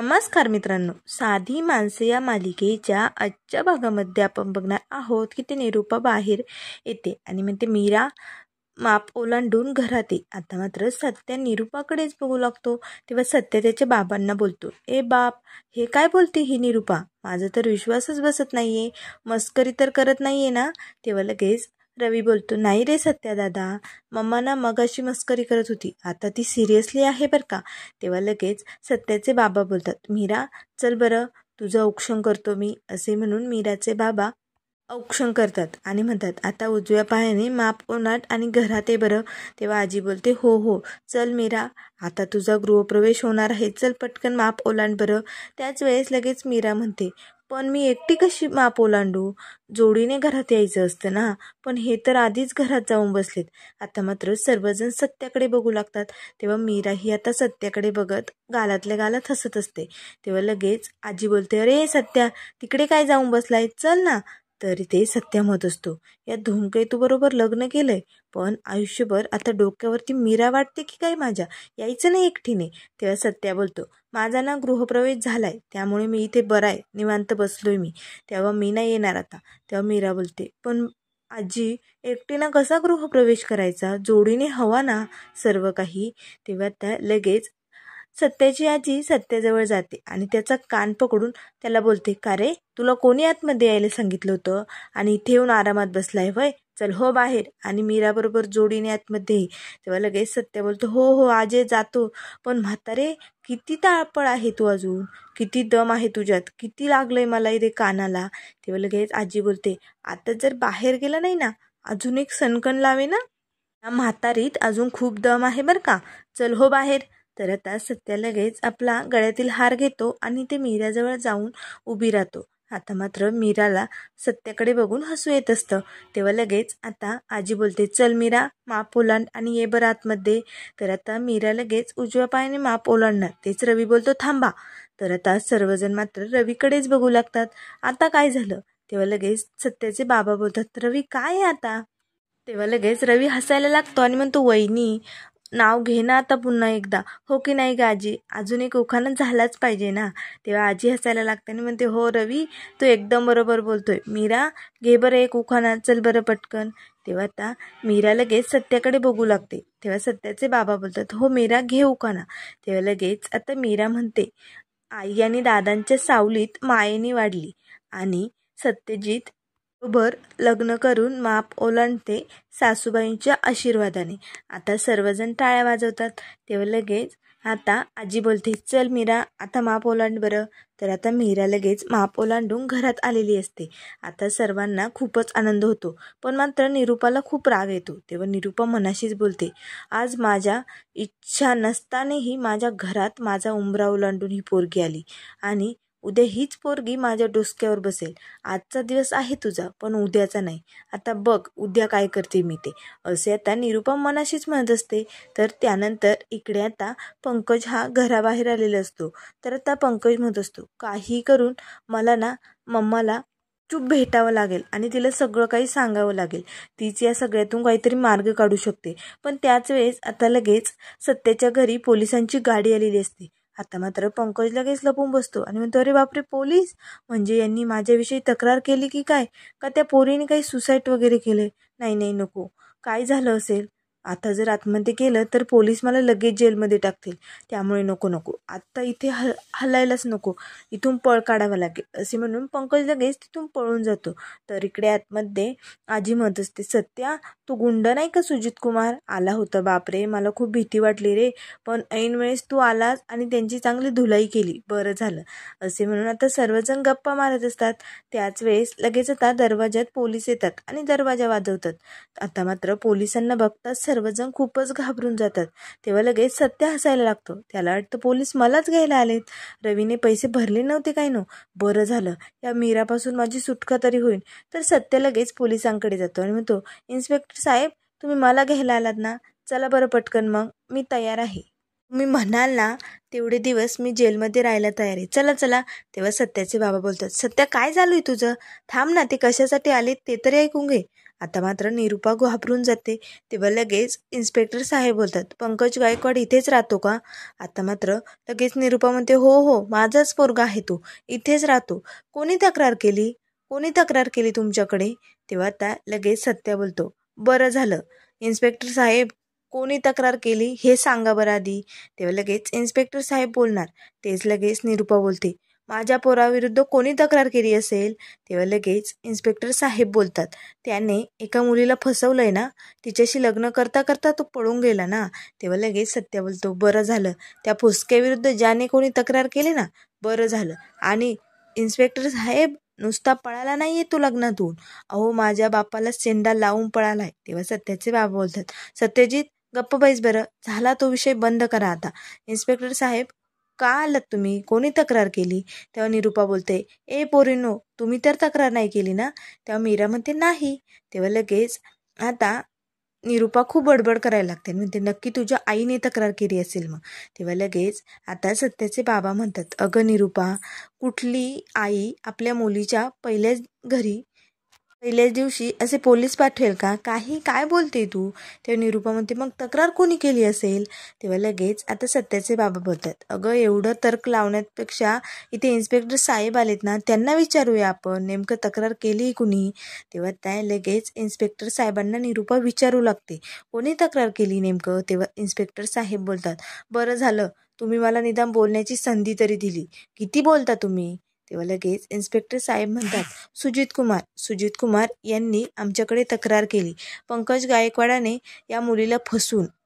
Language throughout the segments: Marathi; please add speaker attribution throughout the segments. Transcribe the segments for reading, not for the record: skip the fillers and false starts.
Speaker 1: नमस्कार मित्रांनो, साधी माणसे या मालिकेच्या आजच्या भागामध्ये आपण बघणार आहोत की ते निरूपा बाहेर येते आणि म्हणते मीरा माप ओलांडून घरात ये. आता मात्र सत्या निरूपाकडेच बघू लागतो. तेव्हा सत्या त्याच्या बाबांना बोलतो, ए बाप, हे काय बोलते ही निरूपा? माझा तर विश्वासच बसत नाहीये. मस्करी तर करत नाहीये ना? तेव्हा लगेच रवी बोलतो, नाही रे सत्या दादा, मम्मा ना मगाशी मस्करी करत होती, आता ती सिरियसली आहे बरं का. तेव्हा लगेच सत्याचे बाबा बोलतात, मीरा चल बरं, तुझं औक्षण करतो मी. असे म्हणून मीराचे बाबा औक्षण करतात आणि म्हणतात, आता उजव्या पायाने माप ओलांड आणि घरात ये बरं. तेव्हा आजी बोलते, हो हो चल मीरा, आता तुझा गृहप्रवेश होणार आहे, चल पटकन माप ओलांड बरं. त्याच वेळेस लगेच मीरा म्हणते, पण मी एकटी कशी माप ओलांडू? जोडीने घरात यायचं असतं ना. पण हे तर आधीच घरात जाऊन बसलेत. आता मात्र सर्वजण सत्याकडे बघू लागतात. तेव्हा मीरा ही आता सत्याकडे बघत गालातल्या गालात हसत असते. तेव्हा लगेच आजी बोलते, अरे सत्या, तिकडे काय जाऊन बसलाय, चल ना. तरी ते सत्या म्हणत असतो, या धूमकेतू बरोबर लग्न केलंय, पण आयुष्यभर आता डोक्यावरती मीरा वाटते की काय माझ्या, यायचं नाही एकटीने. तेव्हा सत्या बोलतो, माझा ना गृहप्रवेश झालाय, त्यामुळे मी इथे बराय, निवांत बसलोय मी, तेव्हा मी नाही येणार आता. तेव्हा मीरा बोलते, पण आजी, एकटीनं कसा गृहप्रवेश करायचा? जोडीने हवा ना सर्व काही. तेव्हा त्या लगेच सत्याची आजी सत्याजवळ जाते आणि त्याचा कान पकडून त्याला बोलते, का रे, तुला कोणी आतमध्ये यायला सांगितलं होतं आणि इथे येऊन आरामात बसलाय वय? चल हो बाहेर आणि मीरा बरोबर जोडीने आतमध्ये ये. तेव्हा लगेच सत्य बोलतो, हो हो आजे जातो, पण म्हातारे किती ताळपळ आहे तू, अजून किती दम आहे तुझ्यात, किती लागलंय मला इथे कानाला. तेव्हा लगेच आजी बोलते, आता जर बाहेर गेला नाही ना, अजून एक सणकण लावे ना, या म्हातारीत अजून खूप दम आहे बरं का, चल हो बाहेर. तर आता सत्या लगेच आपला गळ्यातील हार घेतो आणि ते मीराजवळ जाऊन उभी राहतो. आता मात्र मीराला सत्याकडे बघून हसू येत असतं. तेव्हा लगेच आता आजी बोलते, चल मीरा, माप ओलांड आणि ये बरं आतमध्ये. तर आता मीरा लगेच उजव्या पायाने माप ओलांडणार, तेच रवी बोलतो, थांबा. तर आता सर्वजण मात्र रवीकडेच बघू लागतात. आता काय झालं? तेव्हा लगेच सत्याचे बाबा बोलतात, रवी काय आहे आता? तेव्हा लगेच रवी हसायला लागतो आणि म्हणतो, वहिनी, नाव घे ना आता पुन्हा एकदा, हो की नाही ग आजी, अजून एक उखाणा झालाच पाहिजे ना. तेव्हा आजी हसायला लागते आणि म्हणते, हो रवी, तू एकदम बरोबर बोलतोय. मीरा, घे बरं एक उखाणा, चल बरं पटकन. तेव्हा आता मीरा लगेच सत्याकडे बघू लागते. तेव्हा सत्याचे बाबा बोलतात, हो मीरा, घे उखाणा. तेव्हा लगेच आता मीरा म्हणते, आई आणि दादांच्या सावलीत मायेने वाढली आणि सत्यजित बरोबर लग्न करून माप ओलांडते सासूबाईंच्या आशीर्वादाने. आता सर्वजण टाळ्या वाजवतात. तेव्हा लगेच आता आजी बोलते, चल मीरा, आता माप ओलांड बरं. तर आता मीरा लगेच माप ओलांडून घरात आलेली असते. आता सर्वांना खूपच आनंद होतो, पण मात्र निरूपाला खूप राग येतो. तेव्हा निरूपा मनाशीच बोलते, आज माझ्या इच्छा नसतानाही माझ्या घरात माझा उंबरा ओलांडून ही पोरगी आली आणि उद्या हीच पोरगी माझ्या डोसक्यावर बसेल. आजचा दिवस आहे तुझा, पण उद्याचा नाही. आता बघ उद्या काय करते मी ते. असे आता निरूपा मनाशीच म्हणत असते. तर त्यानंतर इकडे आता पंकज हा घराबाहेर आलेला असतो. तर आता पंकज म्हणत असतो, काही करून मला ना मम्माला चूप भेटावं लागेल आणि तिला सगळं काही सांगावं लागेल. तीच या सगळ्यातून काहीतरी मार्ग काढू शकते. पण त्याच वेळेस आता लगेच सत्याच्या घरी पोलिसांची गाडी आलेली असते. आता मात्र पंकज लगेच लपून बसतो आणि म्हणतो, अरे बापरे, पोलीस, म्हणजे यांनी माझ्याविषयी तक्रार केली की काय? का त्या पोरीने काही सुसाईड वगैरे केले? नाही नाही, नको, काय झालं असेल? आता जर आतमध्ये गेलं तर पोलीस मला लगेच जेलमध्ये टाकतील, त्यामुळे नको नको, आत्ता इथे हलायलाच नको, इथून पळ काढावा लागेल. असे म्हणून पंकज लगेच तिथून पळून जातो. तर इकडे आतमध्ये आजी म्हणत असते, सत्या, तू गुंड नाही का सुजित कुमार आला होता? बापरे, मला खूप भीती वाटली रे, पण ऐन वेळेस तू आलास आणि त्यांची चांगली धुलाई केली, बरं झालं. असे म्हणून आता सर्वजण गप्पा मारत असतात. त्याच वेळेस लगेच आता दरवाजात पोलीस येतात आणि दरवाजा वाजवतात. आता मात्र पोलिसांना बघताच सर्वजण खूपच घाबरून जातात. तेव्हा लगेच सत्य हसायला लागतो. त्याला वाटतं पोलीस मलाच घ्यायला आलेत. रवीने पैसे भरले नव्हते काय नो, बरं झालं, या मीरापासून माझी सुटका तरी होईल. तर सत्य लगेच पोलिसांकडे जातो आणि म्हणतो, इन्स्पेक्टर साहेब, तुम्ही मला घ्यायला आलात ना, चला बरं पटकन, मग मी तयार आहे. तुम्ही म्हणाल ना तेवढे दिवस मी जेलमध्ये राहायला तयार आहे, चला चला. तेव्हा सत्याचे बाबा बोलतात, सत्या काय चालू आहे तुझं? थांब ना, ते कशासाठी आले ते तरी ऐकून घे. आता मात्र निरूपा घाबरून जाते. तेव्हा लगेच इन्स्पेक्टर साहेब बोलतात, पंकज गायकवाड इथेच राहतो का? आता मात्र लगेच निरूपा म्हणते, हो हो, माझाच पोरगा आहे तो, इथेच राहतो. कोणी तक्रार केली तुमच्याकडे? तेव्हा आता लगेच सत्या बोलतो, बरं झालं इन्स्पेक्टर साहेब, कोणी तक्रार केली हे सांगा बरं आधी. तेव्हा लगेच इन्स्पेक्टर साहेब बोलणार. तेच लगेच निरूपा बोलते, माझ्या पोराविरुद्ध कोणी तक्रार केली असेल? तेव्हा लगेच इन्स्पेक्टर साहेब बोलतात, त्याने एका मुलीला फसवलंय ना, तिच्याशी लग्न करता करता तो पळून गेला ना. तेव्हा लगेच सत्य बोलतो, बरं झालं त्या फुसक्याविरुद्ध ज्याने कोणी तक्रार केली ना, बरं झालं. आणि इन्स्पेक्टर साहेब, नुसता पळाला नाहीये तो लग्नातून, अहो माझ्या बापाला सेंडा लावून पळालाय. तेव्हा सत्याचे बाबा बोलतात, सत्यजित गप्प बैस बरं, झाला तो विषय, बंद करा आता. इन्स्पेक्टर साहेब, का आलात तुम्ही? कोणी तक्रार केली? तेव्हा निरूपा बोलते, ए पोरीनो, तुम्ही तर तक्रार नाही केली ना? तेव्हा मीरा म्हणते, नाही. तेव्हा लगेच आता निरूपा खूप बडबड करायला लागते, म्हणते, नक्की तुझ्या आईने तक्रार केली असेल मग. तेव्हा लगेच आता सत्याचे बाबा म्हणतात, अगं निरूपा, कुठली आई आपल्या मुलीच्या पहिल्याच दिवशी असे पोलीस पाठवेल का? काय बोलते तू? तेव्हा निरूपा म्हणते, मग तक्रार कोणी केली असेल? तेव्हा लगेच आता सत्याचे बाबा बोलतात, अगं एवढं तर्क लावण्यापेक्षा इथे इन्स्पेक्टर साहेब आलेत ना, त्यांना विचारूया आपण, नेमकं तक्रार केली कुणी? तेव्हा त्या लगेच इन्स्पेक्टर साहेबांना निरूपा विचारू लागते, कोणी तक्रार केली नेमकं? तेव्हा इन्स्पेक्टर साहेब बोलतात, बरं झालं तुम्ही मला निदान बोलण्याची संधी तरी दिली, किती बोलता तुम्ही? तेव्हा लगेच इन्स्पेक्टर साहेब म्हणतात, सुजित कुमार यांनी आमच्याकडे तक्रार केली, पंकज गायकवाडाने या मुलीला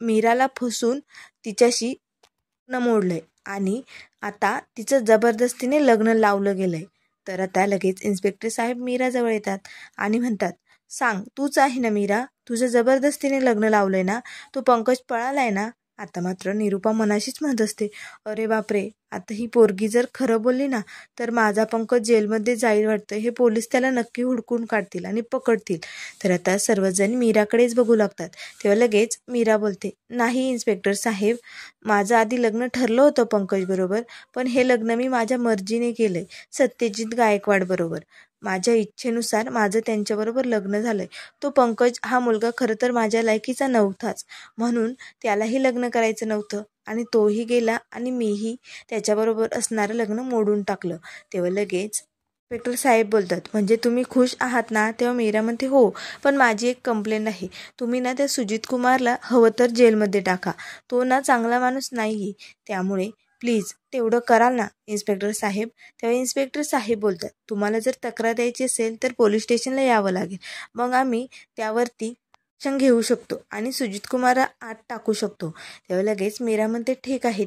Speaker 1: मीराला फसून तिच्याशी लग्न मोडलंय आणि आता तिचं जबरदस्तीने लग्न लावलं गेलंय. तर आता लगेच इन्स्पेक्टर साहेब मीराजवळ येतात आणि म्हणतात, सांग, तूच आहे ना मीरा, तुझं जबरदस्तीने लग्न लावलंय ना, तो पंकज पळालाय ना? आता मात्र निरूपा मनाशीच म्हणत असते, अरे बापरे, आता ही पोरगी जर खरं बोलली ना, तर माझा पंकज जेलमध्ये जाईल वाटतं, हे पोलीस त्याला नक्की हुडकून काढतील आणि पकडतील. तर आता सर्वजण मीराकडेच बघू लागतात. तेव्हा लगेच मीरा बोलते, नाही इन्स्पेक्टर साहेब, माझं आधी लग्न ठरलं होतं पंकज बरोबर, पण हे लग्न मी माझ्या मर्जीने केलंय, सत्यजित गायकवाड बरोबर. माझ्या इच्छेनुसार माझं त्यांच्याबरोबर लग्न झालंय. तो पंकज हा मुलगा खरं तर माझ्या लायकीचा नव्हताच, म्हणून त्यालाही लग्न करायचं नव्हतं आणि तोही गेला आणि मीही त्याच्याबरोबर असणारं लग्न मोडून टाकलं. तेव्हा लगेच इन्स्पेक्टर साहेब बोलतात, म्हणजे तुम्ही खुश आहात ना? तेव्हा मीरा म्हणते, हो, पण माझी एक कंप्लेंट आहे, तुम्ही ना त्या सुजित कुमारला हवं तर जेलमध्ये टाका, तो ना चांगला माणूस नाही, त्यामुळे प्लीज तेवढं कराल ना इन्स्पेक्टर साहेब? तेव्हा इन्स्पेक्टर साहेब बोलतात, तुम्हाला जर तक्रार द्यायची असेल तर पोलीस स्टेशनला यावं लागेल, मग आम्ही त्यावरती ॲक्शन घेऊ शकतो आणि सुजित कुमारला आत टाकू शकतो. तेव्हा लगेच मीरा म्हणते, ठीक आहे.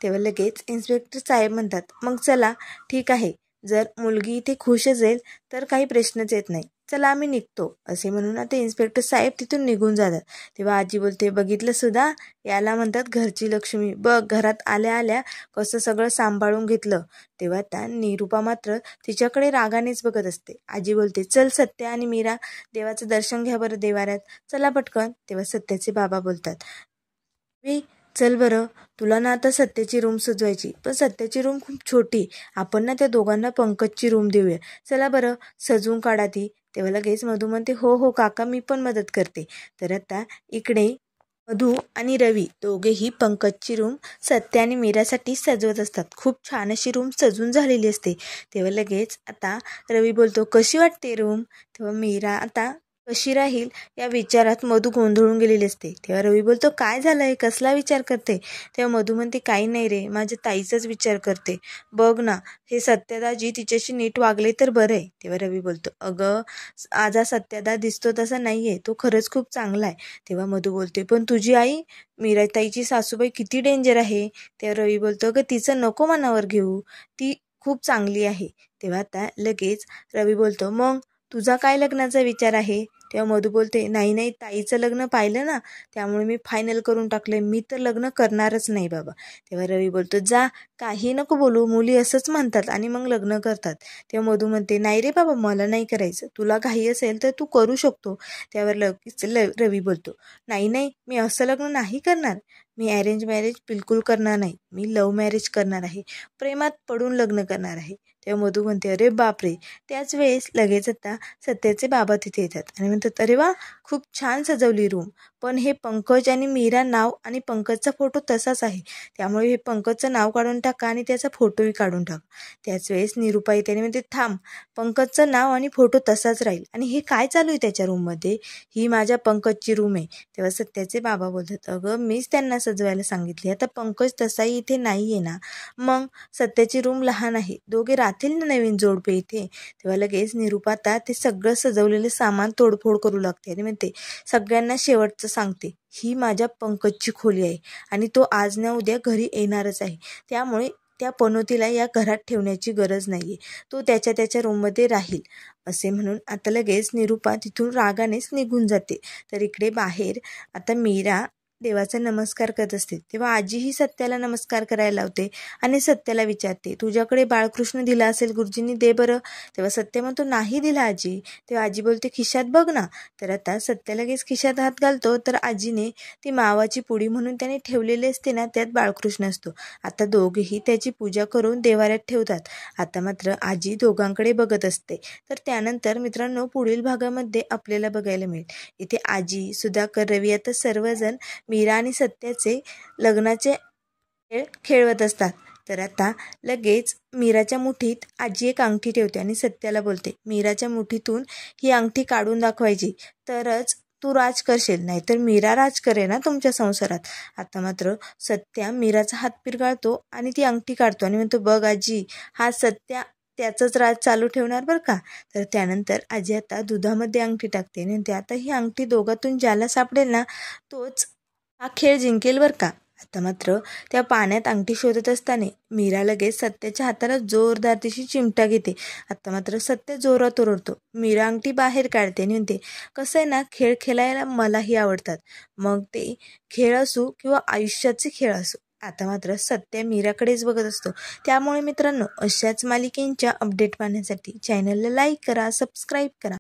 Speaker 1: तेव्हा लगेच इन्स्पेक्टर साहेब म्हणतात, मग चला ठीक आहे, जर मुलगी इथे खुश असेल तर काही प्रश्नच येत नाही, चला आम्ही निघतो. असे म्हणून आता इन्स्पेक्टर साहेब तिथून निघून जातात. तेव्हा आजी बोलते, बघितलं सुद्धा, याला म्हणतात घरची लक्ष्मी, बघ घरात आल्या आल्या कसं सगळं सांभाळून घेतलं. तेव्हा त्या निरूपा मात्र तिच्याकडे रागानेच बघत असते. आजी बोलते, चल सत्या आणि मीरा, देवाचं दर्शन घ्या बरं देवाऱ्यात, चला पटकन. तेव्हा सत्याचे बाबा बोलतात, चल बरं, तुला ना आता सत्याची रूम सजवायची, पण सत्याची रूम खूप छोटी, आपण ना त्या दोघांना पंकजची रूम देऊया, चला बरं सजवून काढा ती. तेव्हा लगेच मधू म्हणते, हो हो काका, मी पण मदत करते. तर आता इकडे मधू आणि रवी दोघेही पंकजची रूम सत्या आणि मीरासाठी सजवत असतात. खूप छान अशी रूम सजून झालेली असते. तेव्हा लगेच आता रवी बोलतो, कशी वाटते रूम? तेव्हा मीरा आता कशी राहील या विचारात मधू गोंधळून गेलेली असते. तेव्हा रवी बोलतो, काय झालंय, कसला विचार करते? तेव्हा मधू म्हणते, काही नाही रे, माझ्या ताईचाच विचार करते, बघ ना, हे सत्यदाजी तिच्याशी नीट वागले तर बरं आहे. तेव्हा रवी बोलतो, अगं आज सत्यदा दिसतो तसा नाहीये, तो खरंच खूप चांगला आहे. तेव्हा मधू बोलते, पण तुझी आई मीरा ताईची सासूबाई किती डेंजर आहे. तेव्हा रवी बोलतो, अगं तिचं नको मनावर घेऊ, ती खूप चांगली आहे. तेव्हा आता लगेच रवी बोलतो, मग तुझा काय लग्नाचा विचार आहे? तेव्हा मधू बोलते, नाही, ताईचं लग्न पाहिलं ना, त्यामुळे मी फायनल करून टाकले, मी तर लग्न करणारच नाही बाबा. तेव्हा रवी बोलतो, जा, काही नको बोलू, मुली असंच म्हणतात आणि मग लग्न करतात. तेव्हा मधू म्हणते, नाही रे बाबा, मला नाही करायचं, तुला घाई असेल तर तू करू शकतो. त्यावर लगेच रवी बोलतो, नाही, मी असं लग्न नाही करणार, मी अरेंज मॅरेज बिलकुल करणार नाही, मी लव्ह मॅरेज करणार आहे, प्रेमात पडून लग्न करणार आहे. तेव्हा मधू म्हणते अरे बापरे. त्याच वेळेस लगेच आता सत्याचे बाबा तिथे येतात आणि म्हणतात अरे वा, खूप छान सजवली रूम, पण हे पंकज आणि मीरा नाव आणि पंकजचा फोटो तसाच आहे, त्यामुळे हे पंकजचं नाव काढून टाका आणि त्याचा फोटोही काढून टाका. त्याच वेळेस निरूपा येते आणि म्हणते थांब, पंकजचं नाव आणि फोटो तसाच राहील. आणि हे काय चालू आहे त्याच्या रूममध्ये, ही माझ्या पंकजची रूम आहे. तेव्हा सत्याचे बाबा बोलतात अगं मीच त्यांना सजवायला सांगितली, आता पंकज तसाही इथे नाही आहे ना, मग सत्याची रूम लहान आहे, दोघे राहतील ना नवीन जोडपे इथे. तेव्हा लगेच निरूपा आता ते सगळं सजवलेलं सामान तोडफोड करू लागते आणि म्हणते सगळ्यांना शेवटचं सांगते, ही माझ्या पंकजची खोली आहे आणि तो आज ना उद्या घरी येणारच आहे, त्यामुळे त्या पनोतीला या घरात ठेवण्याची गरज नाहीये, तो त्याच्या रूममध्ये राहील. असे म्हणून आता लगेच निरूपा तिथून रागानेच निघून जाते. तर इकडे बाहेर आता मीरा देवाचा नमस्कार करत असते, तेव्हा आजीही सत्याला नमस्कार करायला लावते आणि सत्याला विचारते तुझ्याकडे बाळकृष्ण दिला असेल गुरुजींनी, दे बरं. तेव्हा सत्य म्हणतो नाही दिला आजी. तेव्हा आजी बोलते खिशात बघ ना. तर आता सत्या लगेच खिशात हात घालतो, तर आजीने ती मावाची पुडी म्हणून त्याने ठेवलेली असते ना, त्यात बाळकृष्ण असतो. आता दोघेही त्याची पूजा करून देवाऱ्यात ठेवतात. आता मात्र आजी दोघांकडे बघत असते. तर त्यानंतर मित्रांनो पुढील भागामध्ये आपल्याला बघायला मिळेल, इथे आजी, सुधाकर, रवी आता सर्वजण मीरा आणि सत्याचे लग्नाचे खेळ खेळवत असतात. तर आता लगेच मीराच्या मुठीत आजी एक अंगठी ठेवते आणि सत्याला बोलते मीराच्या मुठीतून ही अंगठी काढून दाखवायची, तरच तू राज करशील, नाहीतर मीरा राज करे ना तुमच्या संसारात. आता मात्र सत्या मीराचा हात पिरगाळतो आणि ती अंगठी काढतो आणि म्हणतो बघ आजी, हा सत्या त्याचंच राज चालू ठेवणार बरं का. तर त्यानंतर आजी आता दुधामध्ये अंगठी टाकते आणि म्हणते आता ही अंगठी दोघातून ज्याला सापडेल ना, तोच हा खेळ जिंकेल बरं का. आता मात्र त्या पाण्यात अंगठी शोधत असताना मीरा लगेच सत्याच्या हाताला जोरदार तिची चिमटा घेते. आता मात्र सत्य जोरात ओरडतो. मीरा अंगठी बाहेर काढते आणि म्हणते कसं आहे ना, खेळ खेळायला मलाही आवडतात, मग ते खेळ असो किंवा आयुष्याचे खेळ असो. आता मात्र सत्य मीराकडेच बघत असतो. त्यामुळे मित्रांनो अशाच मालिकेंच्या अपडेट पाहण्यासाठी चॅनलला लाईक करा, सबस्क्राईब करा.